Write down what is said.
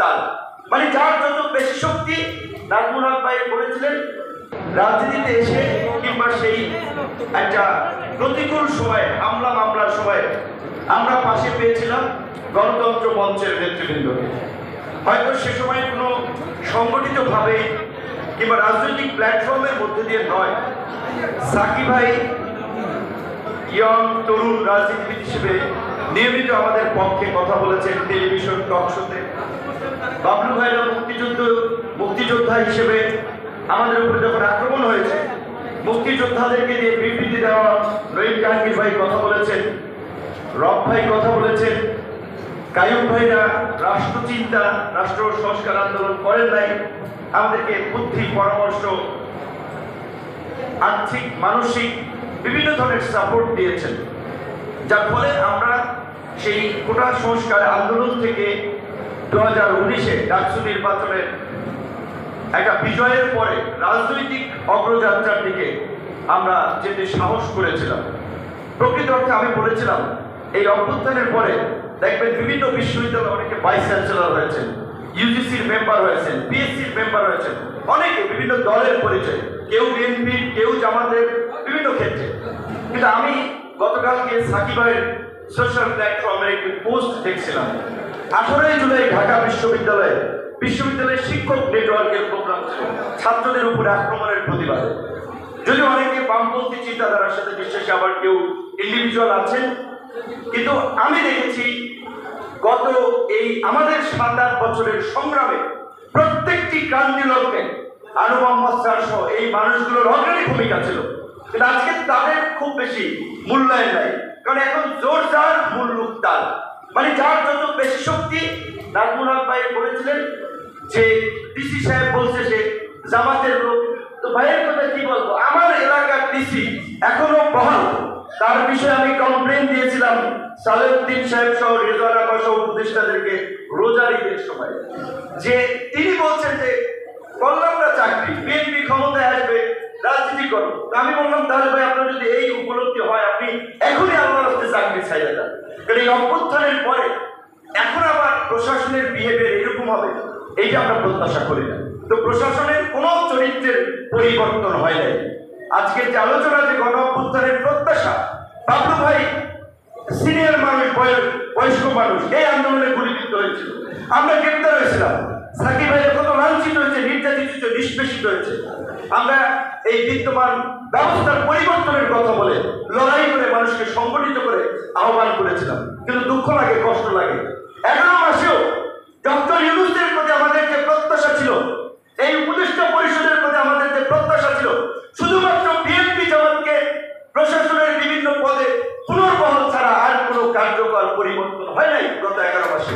তার, মানে যার যত বেশি শক্তি। নাজমুল হক ভাই বলেছিলেন রাজনীতিতে এসে কিংবা সেই একটা প্রতিকূল সময়ে হামলা মামলার সময় আমরা পাশে পেয়েছিলাম গণতন্ত্র মঞ্চের নেতৃবৃন্দকে। হয়তো সে সময় কোনো সংগঠিতভাবে কিংবা রাজনৈতিক প্ল্যাটফর্মের মধ্যে দিয়ে নয়, সাকিব ভাই ইয়ং তরুণ রাজনীতিবিদ হিসেবে নিয়মিত আমাদের পক্ষে কথা বলেছেন টেলিভিশন টক শোতে। বাবলু ভাইরা মুক্তিযোদ্ধা হিসেবে আমাদের উপরে যখন আক্রমণ হয়েছে, মুক্তিযোদ্ধাদেরকে দিয়ে বিবৃতি দেওয়া রহিম কাহির ভাই কথা বলেছেন, রব ভাই কথা বলেছেন, কায়ুম ভাইরা রাষ্ট্রচিন্তা রাষ্ট্র সংস্কার আন্দোলন করেন নাই, আমাদেরকে বুদ্ধি পরামর্শ আর্থিক মানসিক বিভিন্ন ধরনের সাপোর্ট দিয়েছেন, যার ফলে আমরা সেই কোটা সংস্কার আন্দোলন থেকে 2019-এ ডাকসু নির্বাচনের একটা বিজয়ের পরে রাজনৈতিক অগ্রযাত্রার দিকে আমরা যেতে সাহস করেছিলাম। প্রকৃত অর্থে আমি বলেছিলাম এই অভ্যুত্থানের পরে দেখবেন বিভিন্ন বিশ্ববিদ্যালয়ে অনেকে ভাইস চ্যান্সেলর হয়েছেন, ইউজিসির মেম্বার হয়েছেন, পিএসসির মেম্বার হয়েছেন, অনেকে বিভিন্ন দলের পরিচয়, কেউ বিএনপির, কেউ জামাতের, বিভিন্ন ক্ষেত্রে। কিন্তু আমি গতকালকে সাকিব ভাইয়ের সোশ্যাল প্ল্যাটফর্মের একটি পোস্ট দেখছিলাম। 18 জুলাই ঢাকা বিশ্ববিদ্যালয়ের শিক্ষক নেটওয়ার্কের প্রোগ্রাম ছিল ছাত্রদের উপরে আক্রমণের প্রতিবাদে। যদিও অনেকে বামপন্থী চিন্তাধারার সাথে বিশ্বাসী, আবার কেউ ইন্ডিভিজুয়াল আছেন, কিন্তু আমি দেখেছি গত এই আমাদের 7-8 বছরের সংগ্রামে প্রত্যেকটি ক্রান্তি লগ্নে আনু মোহাম্মদ স্যার সহ এই মানুষগুলোর অগ্রণী ভূমিকা ছিল। কিন্তু আজকে তাদের খুব বেশি মূল্যায়ন নাই, কারণ এখন জোর যার মুল্লুক তার, মানে যার যত বেশি শক্তি। নাজমুল হক ভাই বলেছিলেন যে ডিসি সাহেব বলছে যে জামাতের লোক, তো ভাইয়ের কথা কি বলবো, আমার এলাকার ডিসি এখনো বহাল। তার বিষয়ে আমি কমপ্লেন দিয়েছিলাম সালেউদ্দিন সাহেব সহ রেজাউল সহ উপদেষ্টাদেরকে রোজার ঈদের সময়, যে তিনি বলছেন যে করলাম না চাকরি, বিএনপি ক্ষমতায় আসবে, রাজনীতি করো। আমি বললাম তাহলে ভাই আপনার যদি এই উপলব্ধি হয় আপনি এখনই আল্লাহর রাস্তায় চাকরি ছাইড়ে যান, কারণ এই অভ্যুত্থানের পরে এখন আবার প্রশাসনের বিহেভিয়ার এরকম হবে এইটা আমরা প্রত্যাশা করি না। তো প্রশাসনের কোনো চরিত্রের পরিবর্তন হয় নাই। আজকের যে আলোচনা, যে গণ অভ্যুত্থানের প্রত্যাশা, বাবলু ভাই সিনিয়র মানুষ, বয়স্ক মানুষ, এই আন্দোলনে গুলিবিদ্ধ হয়েছিল, আমরা গ্রেপ্তার হয়েছিলাম, সাকিব ভাই কত লাঞ্ছিত হয়েছে, নির্যাতিত হয়েছে, নিষ্পেষিত হয়েছে। আমরা এই বিদ্যমান ব্যবস্থার পরিবর্তনের কথা বলে লড়াই করে মানুষকে সংগঠিত করে আহ্বান করেছিলাম। কিন্তু দুঃখ লাগে, কষ্ট লাগে, 11 মাসেও ডক্টর ইউনূসের প্রতি আমাদের যে প্রত্যাশা ছিল, এই উপদেষ্টা পরিষদের প্রতি আমাদের যে প্রত্যাশা ছিল, শুধুমাত্র বিএনপি জামাতকে প্রশাসনের বিভিন্ন পদে পুনর্বহাল ছাড়া আর কোনো কার্যকর পরিবর্তন হয় নাই গত 11 মাসে।